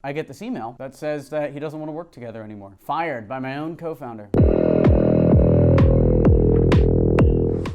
I get this email that says that he doesn't want to work together anymore. Fired by my own co-founder.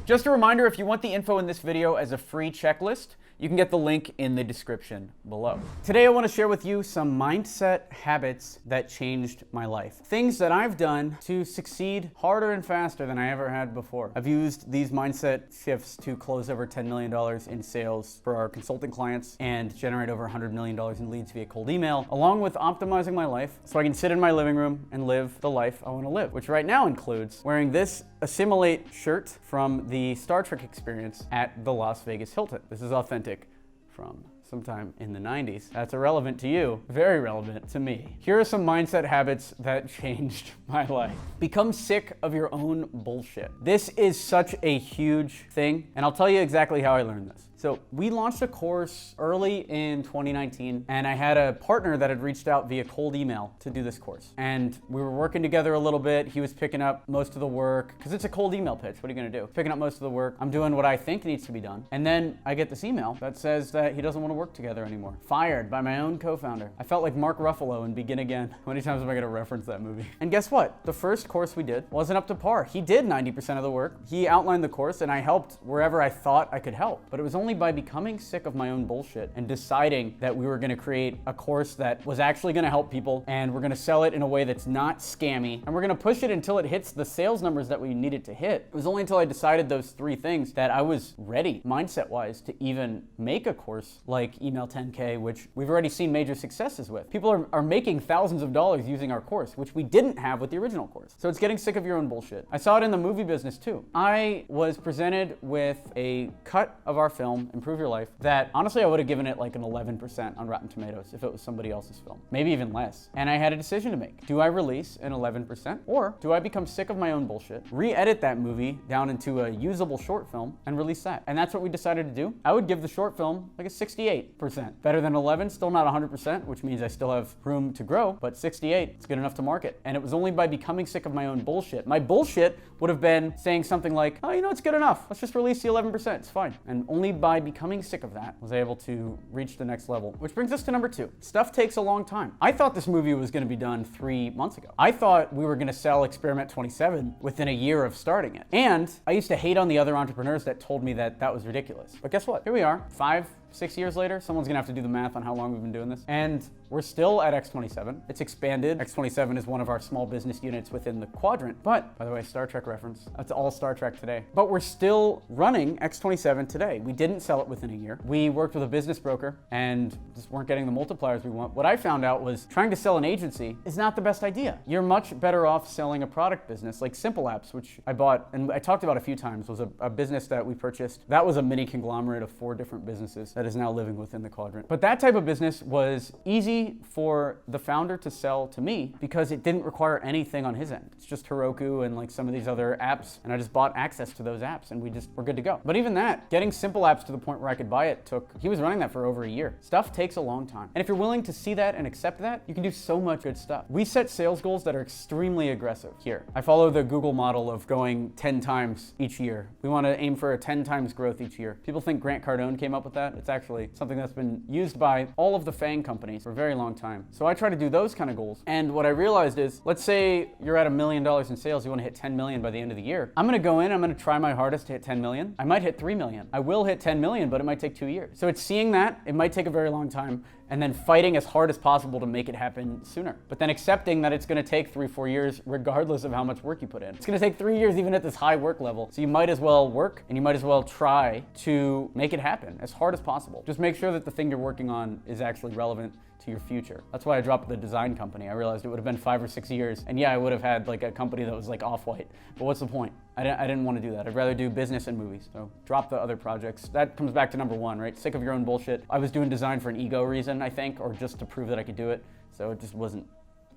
Just a reminder, if you want the info in this video as a free checklist, you can get the link in the description below. Today I want to share with you some mindset habits that changed my life. Things that I've done to succeed harder and faster than I ever had before. I've used these mindset shifts to close over $10 million in sales for our consulting clients and generate over $100 million in leads via cold email, along with optimizing my life so I can sit in my living room and live the life I want to live, which right now includes wearing this Assimilate shirt from the Star Trek experience at the Las Vegas Hilton. This is authentic from sometime in the 90s. That's irrelevant to you, very relevant to me. Here are some mindset habits that changed my life. Become sick of your own bullshit. This is such a huge thing, and I'll tell you exactly how I learned this. So we launched a course early in 2019, and I had a partner that had reached out via cold email to do this course. And we were working together a little bit. He was picking up most of the work, because it's a cold email pitch. What are you gonna do? Picking up most of the work. I'm doing what I think needs to be done. And then I get this email that says that he doesn't want to work together anymore. Fired by my own co-founder. I felt like Mark Ruffalo in Begin Again. How many times am I gonna reference that movie? And guess what? The first course we did wasn't up to par. He did 90% of the work. He outlined the course, and I helped wherever I thought I could help. But it was only by becoming sick of my own bullshit and deciding that we were gonna create a course that was actually gonna help people, and we're gonna sell it in a way that's not scammy, and we're gonna push it until it hits the sales numbers that we needed to hit. It was only until I decided those three things that I was ready, mindset-wise, to even make a course like Email 10K, which we've already seen major successes with. People are making thousands of dollars using our course, which we didn't have with the original course. So it's getting sick of your own bullshit. I saw it in the movie business too. I was presented with a cut of our film, Improve Your Life, that honestly I would have given it like an 11% on Rotten Tomatoes if it was somebody else's film, maybe even less. And I had a decision to make. Do I release an 11%, or do I become sick of my own bullshit, re-edit that movie down into a usable short film and release that? And that's what we decided to do. I would give the short film like a 68%. Better than 11, still not 100%, which means I still have room to grow, but 68 is good enough to market. And it was only by becoming sick of my own bullshit. My bullshit would have been saying something like, oh, you know, it's good enough. Let's just release the 11%, it's fine. And only by becoming sick of that was I able to reach the next level. Which brings us to number 2. Stuff takes a long time. I thought this movie was gonna be done 3 months ago. I thought we were gonna sell Experiment 27 within a year of starting it. And I used to hate on the other entrepreneurs that told me that that was ridiculous. But guess what? Here we are, 5-6 years later. Someone's gonna have to do the math on how long we've been doing this. And we're still at X27. It's expanded. X27 is one of our small business units within the quadrant. But, by the way, Star Trek reference. That's all Star Trek today. But we're still running X27 today. We didn't sell it within a year. We worked with a business broker and just weren't getting the multipliers we want. What I found out was trying to sell an agency is not the best idea. You're much better off selling a product business like Simple Apps, which I bought and I talked about a few times, was a business that we purchased. That was a mini conglomerate of 4 different businesses that is now living within the quadrant. But that type of business was easy for the founder to sell to me because it didn't require anything on his end. It's just Heroku and like some of these other apps, and I just bought access to those apps and we're good to go. But even that, getting Simple Apps to the point where I could buy it he was running that for over a year. Stuff takes a long time. And if you're willing to see that and accept that, you can do so much good stuff. We set sales goals that are extremely aggressive here. I follow the Google model of going 10 times each year. We want to aim for a 10 times growth each year. People think Grant Cardone came up with that. It's actually something that's been used by all of the FANG companies for a very long time. So I try to do those kind of goals. And what I realized is, let's say you're at $1 million in sales, you want to hit 10 million by the end of the year. I'm going to go in, I'm going to try my hardest to hit 10 million. I might hit 3 million. I will hit 10 million, but it might take 2 years. So it's seeing that, it might take a very long time, and then fighting as hard as possible to make it happen sooner. But then accepting that it's gonna take 3-4 years regardless of how much work you put in. It's gonna take 3 years even at this high work level. So you might as well work and you might as well try to make it happen as hard as possible. Just make sure that the thing you're working on is actually relevant to your future. That's why I dropped the design company. I realized it would have been 5 or 6 years, and yeah, I would have had like a company that was like Off-White. But what's the point? I didn't want to do that. I'd rather do business and movies. So drop the other projects. That comes back to number 1, right? Sick of your own bullshit. I was doing design for an ego reason, I think, or just to prove that I could do it. So it just wasn't,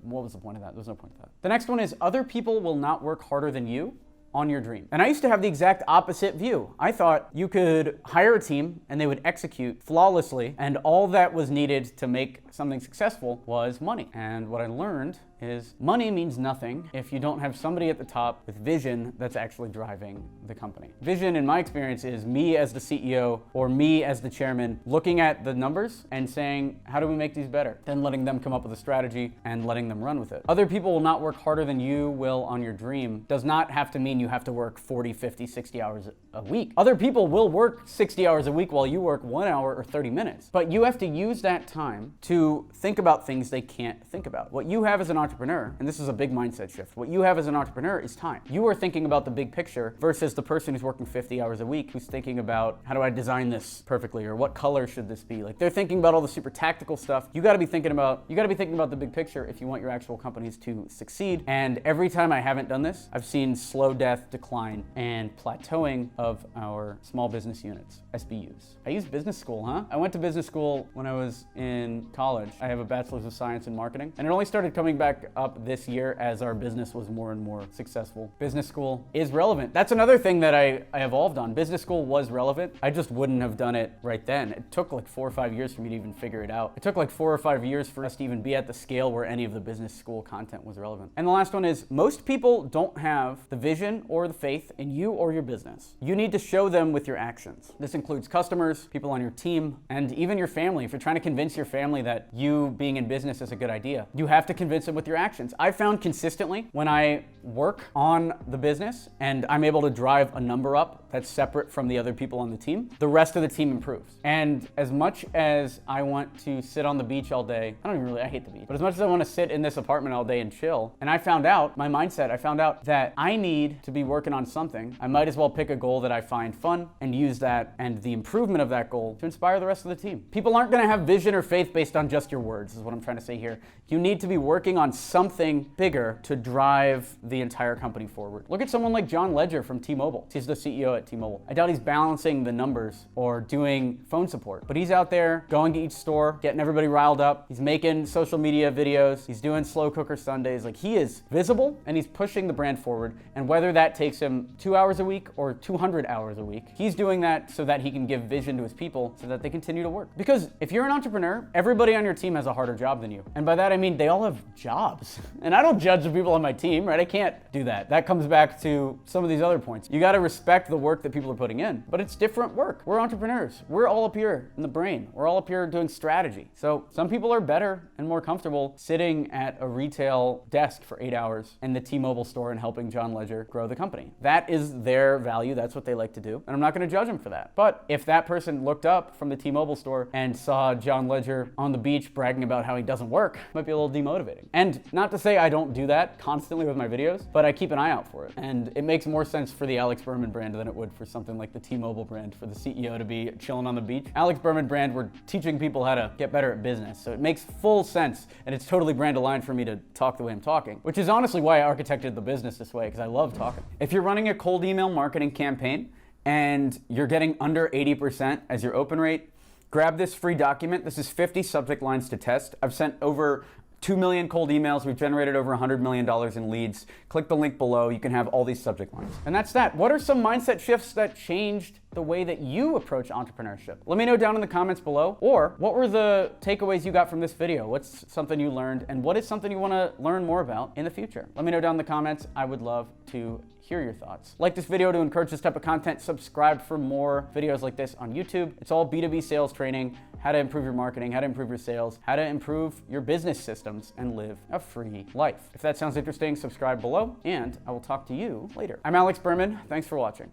what was the point of that? There's no point of that. The next one is, other people will not work harder than you on your dream. And I used to have the exact opposite view. I thought you could hire a team and they would execute flawlessly, and all that was needed to make something successful was money. And what I learned is money means nothing if you don't have somebody at the top with vision that's actually driving the company. Vision, in my experience, is me as the CEO or me as the chairman looking at the numbers and saying, how do we make these better? Then letting them come up with a strategy and letting them run with it. Other people will not work harder than you will on your dream. Does not have to mean you have to work 40, 50, 60 hours a week. Other people will work 60 hours a week while you work 1 hour or 30 minutes. But you have to use that time to think about things they can't think about. What you have as an entrepreneur, and this is a big mindset shift, what you have as an entrepreneur is time. You are thinking about the big picture versus the person who's working 50 hours a week who's thinking about, how do I design this perfectly, or what color should this be? Like, they're thinking about all the super tactical stuff. You gotta be thinking about the big picture if you want your actual companies to succeed. And every time I haven't done this, I've seen slow death, decline, and plateauing of our small business units, SBUs. I used business school, huh? I went to business school when I was in college. I have a bachelor's of science in marketing, and it only started coming back up this year as our business was more and more successful. Business school is relevant. That's another thing that I evolved on. Business school was relevant. I just wouldn't have done it right then. It took like 4 or 5 years for me to even figure it out. It took like 4 or 5 years for us to even be at the scale where any of the business school content was relevant. And the last one is, most people don't have the vision or the faith in you or your business. You need to show them with your actions. This includes customers, people on your team, and even your family. If you're trying to convince your family that you being in business is a good idea, you have to convince them with your actions. I found consistently when I work on the business and I'm able to drive a number up that's separate from the other people on the team, the rest of the team improves. And as much as I want to sit on the beach all day, I hate the beach, but as much as I want to sit in this apartment all day and chill, and I found out that I need to be working on something. I might as well pick a goal that I find fun and use that and the improvement of that goal to inspire the rest of the team. People aren't going to have vision or faith based on just your words, is what I'm trying to say here. You need to be working on something bigger to drive the entire company forward. Look at someone like John Ledger from T-Mobile. He's the CEO at T-Mobile. I doubt he's balancing the numbers or doing phone support, but he's out there going to each store, getting everybody riled up. He's making social media videos. He's doing slow cooker Sundays. Like, he is visible and he's pushing the brand forward. And whether that takes him 2 hours a week or 200 hours a week, he's doing that so that he can give vision to his people so that they continue to work. Because if you're an entrepreneur, everybody on your team has a harder job than you. And by that, I mean, they all have jobs. And I don't judge the people on my team, right? I can't do that. That comes back to some of these other points. You got to respect the work that people are putting in, but it's different work. We're entrepreneurs. We're all up here in the brain. We're all up here doing strategy. So some people are better and more comfortable sitting at a retail desk for 8 hours in the T-Mobile store and helping John Ledger grow the company. That is their value. That's what they like to do. And I'm not going to judge them for that. But if that person looked up from the T-Mobile store and saw John Ledger on the beach bragging about how he doesn't work, it might be a little demotivating. And not to say I don't do that constantly with my videos, but I keep an eye out for it. And it makes more sense for the Alex Berman brand than it would for something like the T-Mobile brand, for the CEO to be chilling on the beach. Alex Berman brand, we're teaching people how to get better at business. So it makes full sense, and it's totally brand aligned for me to talk the way I'm talking, which is honestly why I architected the business this way, because I love talking. If you're running a cold email marketing campaign and you're getting under 80% as your open rate, grab this free document. This is 50 subject lines to test. I've sent over 2 million cold emails. We've generated over $100 million in leads. Click the link below. You can have all these subject lines. And that's that. What are some mindset shifts that changed the way that you approach entrepreneurship? Let me know down in the comments below. Or what were the takeaways you got from this video? What's something you learned? And what is something you want to learn more about in the future? Let me know down in the comments. I would love to hear your thoughts. Like this video to encourage this type of content. Subscribe for more videos like this on YouTube. It's all B2B sales training, how to improve your marketing, how to improve your sales, how to improve your business systems and live a free life. If that sounds interesting, subscribe below and I will talk to you later. I'm Alex Berman. Thanks for watching.